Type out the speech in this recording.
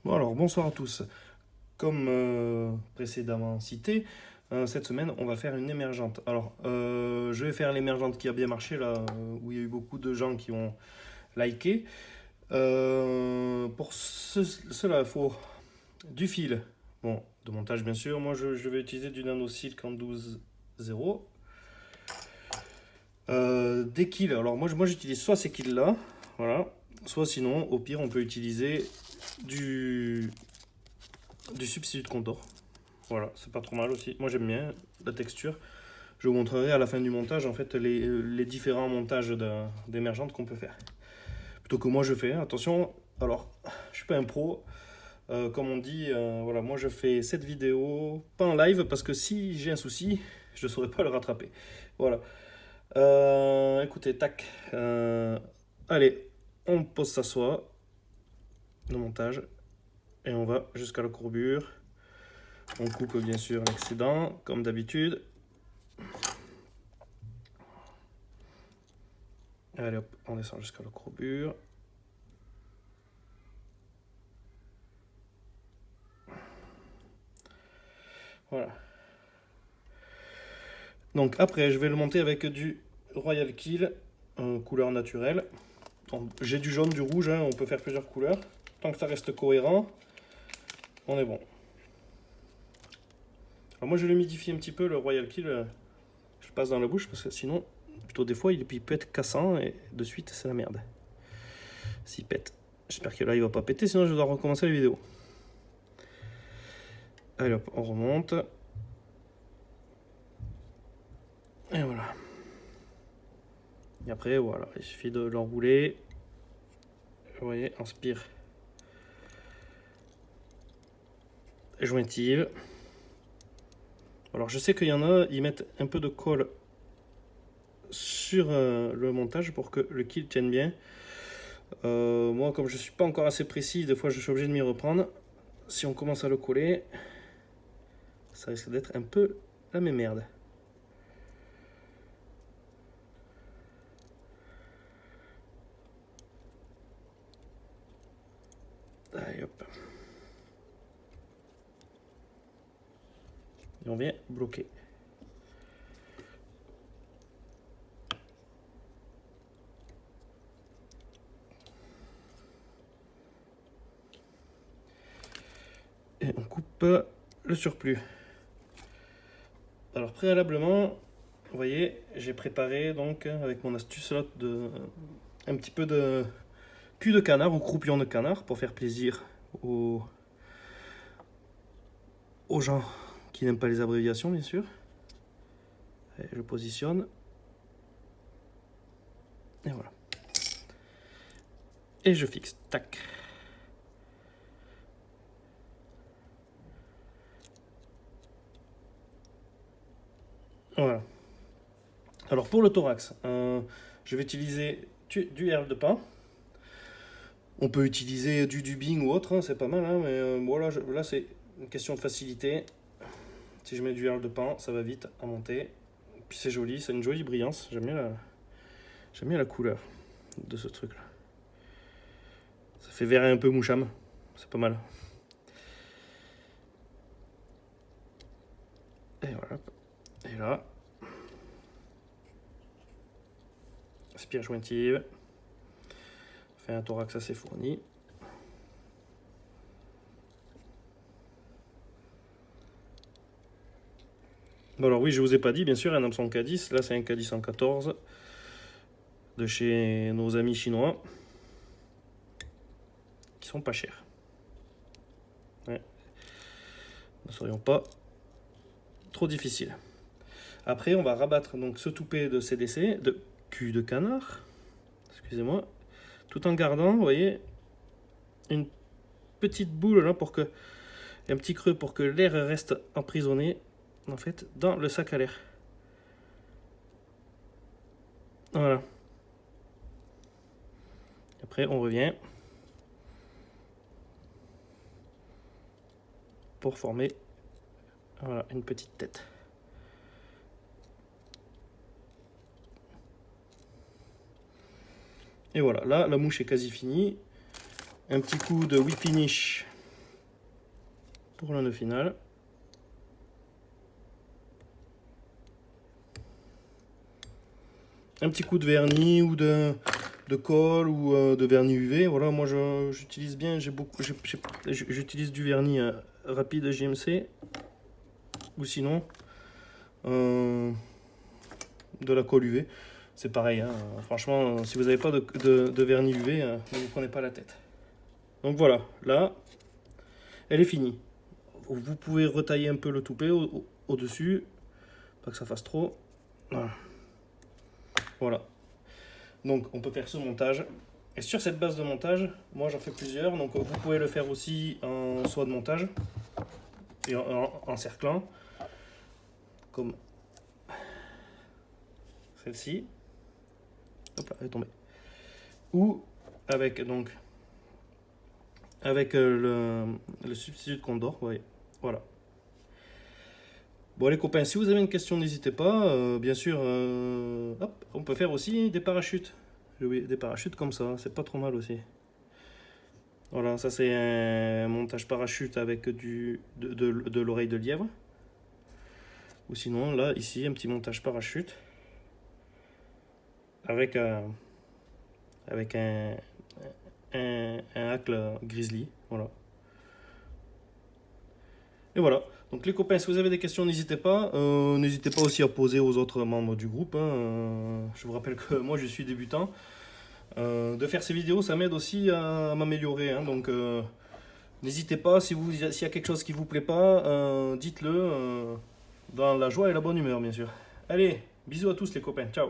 Bon alors, bonsoir à tous. Comme précédemment cité, cette semaine, on va faire une émergente. Alors, je vais faire l'émergente qui a bien marché, là, où il y a eu beaucoup de gens qui ont liké. Cela, il faut du fil. Bon, de montage, bien sûr. Moi, je vais utiliser du Nano Silk en 12.0. Des kills. Alors, moi j'utilise soit ces kills-là, voilà. Soit sinon, au pire, on peut utiliser du, du substitut de contour. Voilà, c'est pas trop mal aussi. Moi j'aime bien la texture. Je vous montrerai à la fin du montage en fait les différents montages d'émergentes qu'on peut faire. Plutôt que moi je fais. Attention, alors je suis pas un pro. Comme on dit, voilà, moi je fais cette vidéo pas en live parce que si j'ai un souci, je ne saurais pas le rattraper. Voilà. Écoutez, tac. Allez, on pose ça soit, le montage, et on va jusqu'à la courbure. On coupe bien sûr l'excédent, comme d'habitude. Allez hop, on descend jusqu'à la courbure. Voilà. Donc après, je vais le monter avec du Royal Kill, couleur naturelle. J'ai du jaune, du rouge, hein, on peut faire plusieurs couleurs. Tant que ça reste cohérent, on est bon. Alors moi je l'humidifie un petit peu, le Royal Kill, je le passe dans la bouche parce que sinon, plutôt des fois, il peut être cassant et de suite c'est la merde. S'il pète. J'espère que là il va pas péter, sinon je dois recommencer la vidéo. Allez hop, on remonte. Et voilà. Et après, voilà, il suffit de l'enrouler. Vous voyez, inspire. Jointive. Alors je sais qu'il y en a, ils mettent un peu de colle sur le montage pour que le kill tienne bien. Moi, comme je suis pas encore assez précis, des fois je suis obligé de m'y reprendre. Si on commence à le coller, ça risque d'être un peu la même merde. Allez hop. Et on vient bloquer. Et on coupe le surplus. Alors préalablement, vous voyez, j'ai préparé donc avec mon astuce là un petit peu de cul de canard ou croupion de canard pour faire plaisir aux, aux gens qui n'aiment pas les abréviations bien sûr. Et je positionne. Et voilà. Et je fixe. Tac. Voilà. Alors pour le thorax, je vais utiliser du herbe de pain. On peut utiliser du dubbing ou autre, hein, c'est pas mal, hein, mais voilà, là c'est une question de facilité. Si je mets du herbe de pain, ça va vite à monter. Puis c'est joli, c'est une jolie brillance. J'aime bien la couleur de ce truc là. Ça fait vert et un peu moucham, c'est pas mal. Et voilà. Et là, spire jointive. Fait un thorax assez fourni. Bon alors oui, je vous ai pas dit, bien sûr, un hameçon K10. Là, c'est un K10 en 14 de chez nos amis chinois qui sont pas chers. Ouais. Ne serions pas trop difficiles. Après, on va rabattre donc ce toupet de CDC, de cul de canard, excusez-moi, tout en gardant, vous voyez, une petite boule là pour que, un petit creux pour que l'air reste emprisonné en fait dans le sac à l'air. Voilà. Après, on revient pour former voilà, une petite tête. Et voilà, là, la mouche est quasi finie. Un petit coup de whip finish pour le nœud final. Un petit coup de vernis ou de colle ou de vernis UV. Voilà, moi j'utilise bien, j'utilise du vernis rapide JMC ou sinon de la colle UV. C'est pareil, hein. Franchement, si vous n'avez pas de vernis UV, ne vous prenez pas la tête. Donc voilà, là, elle est finie. Vous pouvez retailler un peu le toupet au-dessus, pas que ça fasse trop. Voilà. Voilà. Donc on peut faire ce montage. Et sur cette base de montage, moi j'en fais plusieurs. Donc vous pouvez le faire aussi en soie de montage et en cerclant, comme celle-ci. Hop là, elle est tombée. Ou avec le substitut de Condor. Vous voyez. Voilà. Bon les copains, si vous avez une question, n'hésitez pas. Bien sûr, hop, on peut faire aussi des parachutes. Oui, des parachutes comme ça, c'est pas trop mal aussi. Voilà, ça c'est un montage parachute avec de l'oreille de lièvre. Ou sinon, là, ici, un petit montage parachute avec un hacle grizzly. Voilà. Et voilà. Donc les copains, si vous avez des questions, n'hésitez pas. N'hésitez pas aussi à poser aux autres membres du groupe. Hein. Je vous rappelle que moi, je suis débutant. De faire ces vidéos, ça m'aide aussi à m'améliorer. Hein. Donc n'hésitez pas, s'il y a quelque chose qui ne vous plaît pas, dites-le dans la joie et la bonne humeur, bien sûr. Allez, bisous à tous les copains. Ciao.